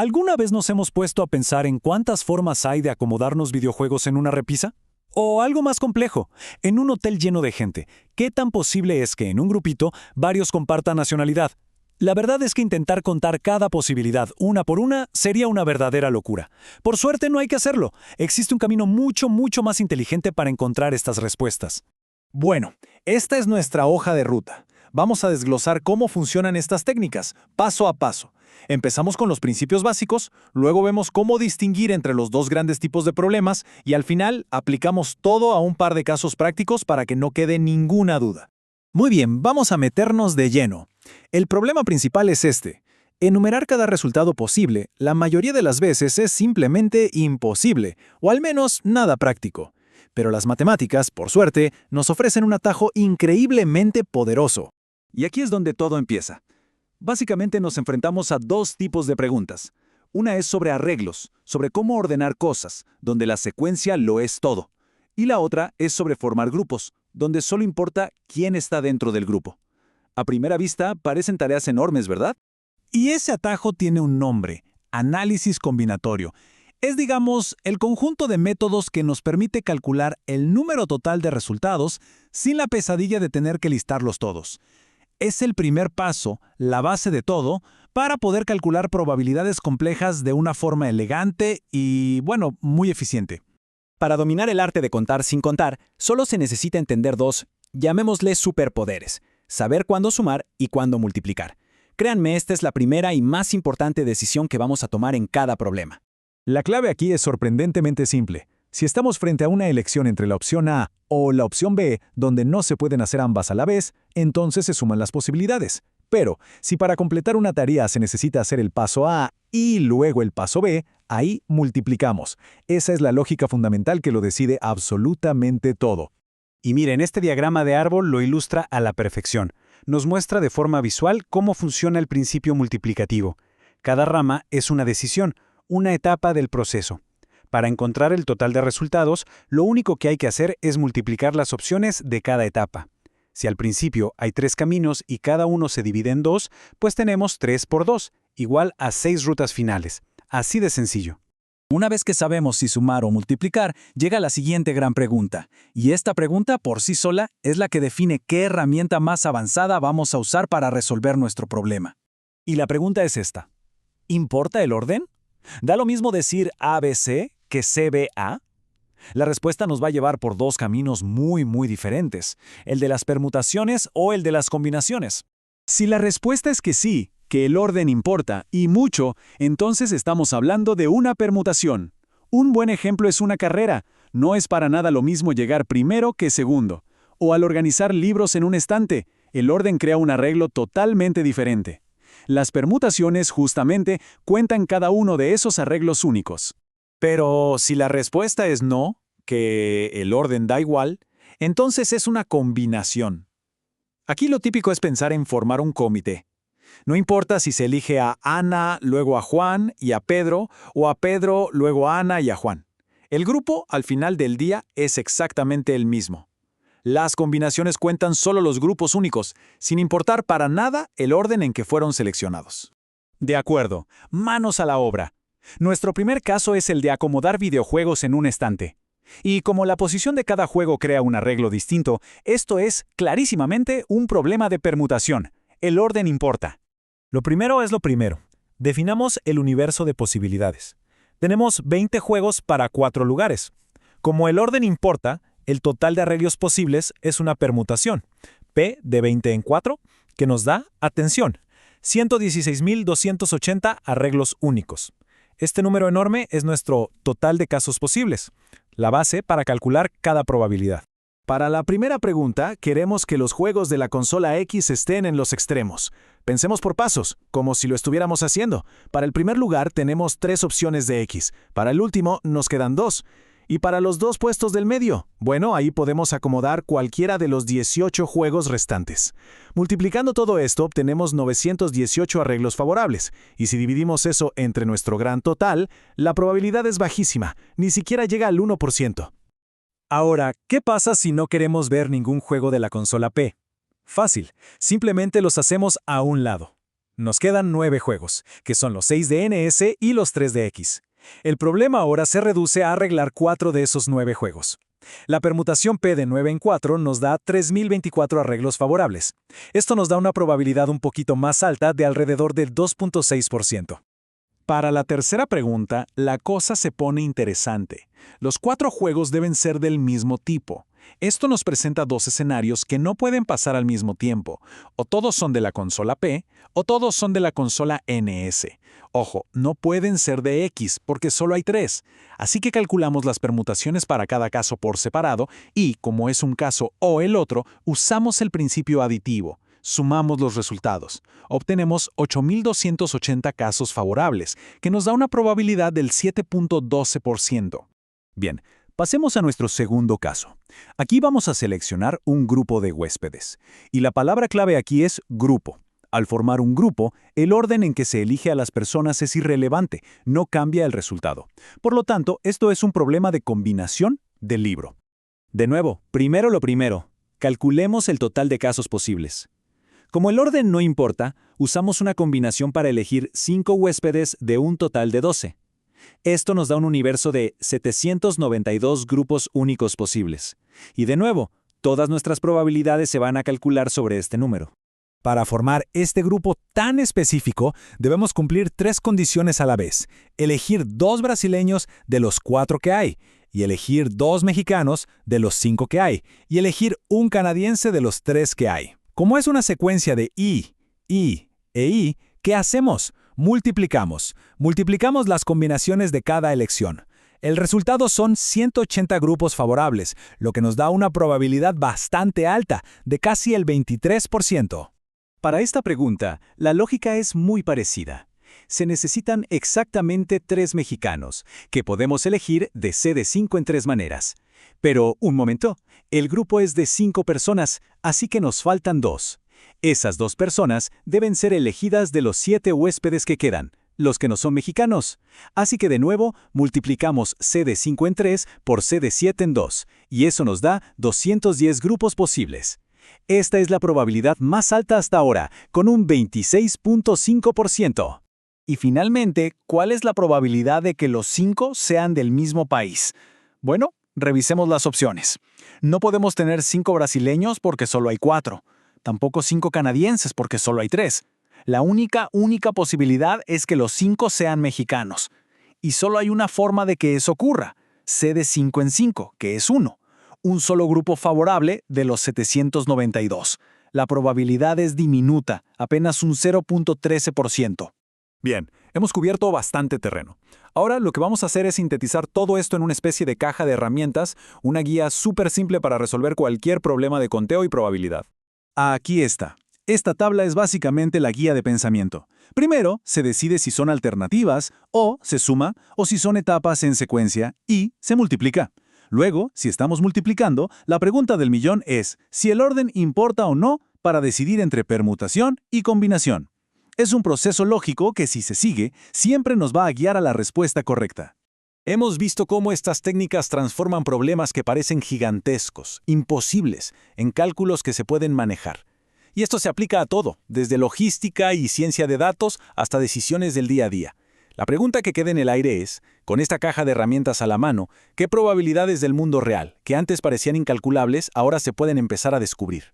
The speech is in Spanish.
¿Alguna vez nos hemos puesto a pensar en cuántas formas hay de acomodarnos videojuegos en una repisa? O algo más complejo, en un hotel lleno de gente, ¿qué tan posible es que en un grupito varios compartan nacionalidad? La verdad es que intentar contar cada posibilidad una por una sería una verdadera locura. Por suerte no hay que hacerlo. Existe un camino mucho más inteligente para encontrar estas respuestas. Bueno, esta es nuestra hoja de ruta. Vamos a desglosar cómo funcionan estas técnicas, paso a paso. Empezamos con los principios básicos, luego vemos cómo distinguir entre los dos grandes tipos de problemas y al final aplicamos todo a un par de casos prácticos para que no quede ninguna duda. Muy bien, vamos a meternos de lleno. El problema principal es este. Enumerar cada resultado posible, la mayoría de las veces es simplemente imposible, o al menos nada práctico. Pero las matemáticas, por suerte, nos ofrecen un atajo increíblemente poderoso. Y aquí es donde todo empieza. Básicamente nos enfrentamos a dos tipos de preguntas. Una es sobre arreglos, sobre cómo ordenar cosas, donde la secuencia lo es todo. Y la otra es sobre formar grupos, donde solo importa quién está dentro del grupo. A primera vista parecen tareas enormes, ¿verdad? Y ese atajo tiene un nombre: análisis combinatorio. Es, digamos, el conjunto de métodos que nos permite calcular el número total de resultados sin la pesadilla de tener que listarlos todos. Es el primer paso, la base de todo, para poder calcular probabilidades complejas de una forma elegante y, bueno, muy eficiente. Para dominar el arte de contar sin contar, solo se necesita entender dos, llamémosle superpoderes: saber cuándo sumar y cuándo multiplicar. Créanme, esta es la primera y más importante decisión que vamos a tomar en cada problema. La clave aquí es sorprendentemente simple. Si estamos frente a una elección entre la opción A o la opción B, donde no se pueden hacer ambas a la vez, entonces se suman las posibilidades. Pero, si para completar una tarea se necesita hacer el paso A y luego el paso B, ahí multiplicamos. Esa es la lógica fundamental que lo decide absolutamente todo. Y miren, este diagrama de árbol lo ilustra a la perfección. Nos muestra de forma visual cómo funciona el principio multiplicativo. Cada rama es una decisión, una etapa del proceso. Para encontrar el total de resultados, lo único que hay que hacer es multiplicar las opciones de cada etapa. Si al principio hay 3 caminos y cada uno se divide en 2, pues tenemos 3 por 2, igual a 6 rutas finales. Así de sencillo. Una vez que sabemos si sumar o multiplicar, llega la siguiente gran pregunta. Y esta pregunta por sí sola es la que define qué herramienta más avanzada vamos a usar para resolver nuestro problema. Y la pregunta es esta: ¿importa el orden? ¿Da lo mismo decir ABC que CBA? La respuesta nos va a llevar por dos caminos muy diferentes: el de las permutaciones o el de las combinaciones. Si la respuesta es que sí, que el orden importa, y mucho, entonces estamos hablando de una permutación. Un buen ejemplo es una carrera. No es para nada lo mismo llegar primero que segundo. O al organizar libros en un estante, el orden crea un arreglo totalmente diferente. Las permutaciones, justamente, cuentan cada uno de esos arreglos únicos. Pero si la respuesta es no, que el orden da igual, entonces es una combinación. Aquí lo típico es pensar en formar un comité. No importa si se elige a Ana, luego a Juan y a Pedro, o a Pedro, luego a Ana y a Juan. El grupo, al final del día, es exactamente el mismo. Las combinaciones cuentan solo los grupos únicos, sin importar para nada el orden en que fueron seleccionados. De acuerdo, manos a la obra. Nuestro primer caso es el de acomodar videojuegos en un estante. Y como la posición de cada juego crea un arreglo distinto, esto es clarísimamente un problema de permutación. El orden importa. Lo primero es lo primero. Definamos el universo de posibilidades. Tenemos 20 juegos para 4 lugares. Como el orden importa, el total de arreglos posibles es una permutación, P de 20 en 4, que nos da, atención, 116.280 arreglos únicos. Este número enorme es nuestro total de casos posibles, la base para calcular cada probabilidad. Para la primera pregunta, queremos que los juegos de la consola X estén en los extremos. Pensemos por pasos, como si lo estuviéramos haciendo. Para el primer lugar tenemos 3 opciones de X. Para el último nos quedan 2. Y para los 2 puestos del medio, bueno, ahí podemos acomodar cualquiera de los 18 juegos restantes. Multiplicando todo esto, obtenemos 918 arreglos favorables. Y si dividimos eso entre nuestro gran total, la probabilidad es bajísima, ni siquiera llega al 1%. Ahora, ¿qué pasa si no queremos ver ningún juego de la consola P? Fácil, simplemente los hacemos a un lado. Nos quedan 9 juegos, que son los 6 de NS y los 3 de X. El problema ahora se reduce a arreglar 4 de esos 9 juegos. La permutación P de 9 en 4 nos da 3024 arreglos favorables. Esto nos da una probabilidad un poquito más alta de alrededor del 2.6%. Para la tercera pregunta, la cosa se pone interesante. Los 4 juegos deben ser del mismo tipo. Esto nos presenta 2 escenarios que no pueden pasar al mismo tiempo. O todos son de la consola P, o todos son de la consola NS. Ojo, no pueden ser de X porque solo hay 3. Así que calculamos las permutaciones para cada caso por separado y, como es un caso o el otro, usamos el principio aditivo. Sumamos los resultados. Obtenemos 8.280 casos favorables, que nos da una probabilidad del 7.12%. Bien, pasemos a nuestro segundo caso. Aquí vamos a seleccionar un grupo de huéspedes. Y la palabra clave aquí es grupo. Al formar un grupo, el orden en que se elige a las personas es irrelevante, no cambia el resultado. Por lo tanto, esto es un problema de combinación del libro. De nuevo, primero lo primero. Calculemos el total de casos posibles. Como el orden no importa, usamos una combinación para elegir 5 huéspedes de un total de 12. Esto nos da un universo de 792 grupos únicos posibles. Y de nuevo, todas nuestras probabilidades se van a calcular sobre este número. Para formar este grupo tan específico, debemos cumplir 3 condiciones a la vez. Elegir 2 brasileños de los 4 que hay, y elegir 2 mexicanos de los 5 que hay, y elegir un canadiense de los 3 que hay. Como es una secuencia de I e I, ¿qué hacemos? Multiplicamos. Multiplicamos las combinaciones de cada elección. El resultado son 180 grupos favorables, lo que nos da una probabilidad bastante alta, de casi el 23%. Para esta pregunta, la lógica es muy parecida. Se necesitan exactamente 3 mexicanos, que podemos elegir de C de 5 en 3 maneras. Pero, un momento, el grupo es de 5 personas, así que nos faltan 2. Esas 2 personas deben ser elegidas de los 7 huéspedes que quedan, los que no son mexicanos. Así que de nuevo, multiplicamos C de 5 en 3 por C de 7 en 2, y eso nos da 210 grupos posibles. Esta es la probabilidad más alta hasta ahora, con un 26.5%. Y finalmente, ¿cuál es la probabilidad de que los 5 sean del mismo país? Bueno, revisemos las opciones. No podemos tener 5 brasileños porque solo hay 4. Tampoco 5 canadienses porque solo hay 3. La única posibilidad es que los 5 sean mexicanos. Y solo hay una forma de que eso ocurra. C de 5 en 5, que es 1. Un solo grupo favorable de los 792. La probabilidad es diminuta, apenas un 0.13%. Bien, hemos cubierto bastante terreno. Ahora lo que vamos a hacer es sintetizar todo esto en una especie de caja de herramientas, una guía súper simple para resolver cualquier problema de conteo y probabilidad. Aquí está. Esta tabla es básicamente la guía de pensamiento. Primero, se decide si son alternativas, o se suma, o si son etapas en secuencia, y se multiplica. Luego, si estamos multiplicando, la pregunta del millón es si el orden importa o no para decidir entre permutación y combinación. Es un proceso lógico que, si se sigue, siempre nos va a guiar a la respuesta correcta. Hemos visto cómo estas técnicas transforman problemas que parecen gigantescos, imposibles, en cálculos que se pueden manejar. Y esto se aplica a todo, desde logística y ciencia de datos hasta decisiones del día a día. La pregunta que queda en el aire es, con esta caja de herramientas a la mano, ¿qué probabilidades del mundo real, que antes parecían incalculables, ahora se pueden empezar a descubrir?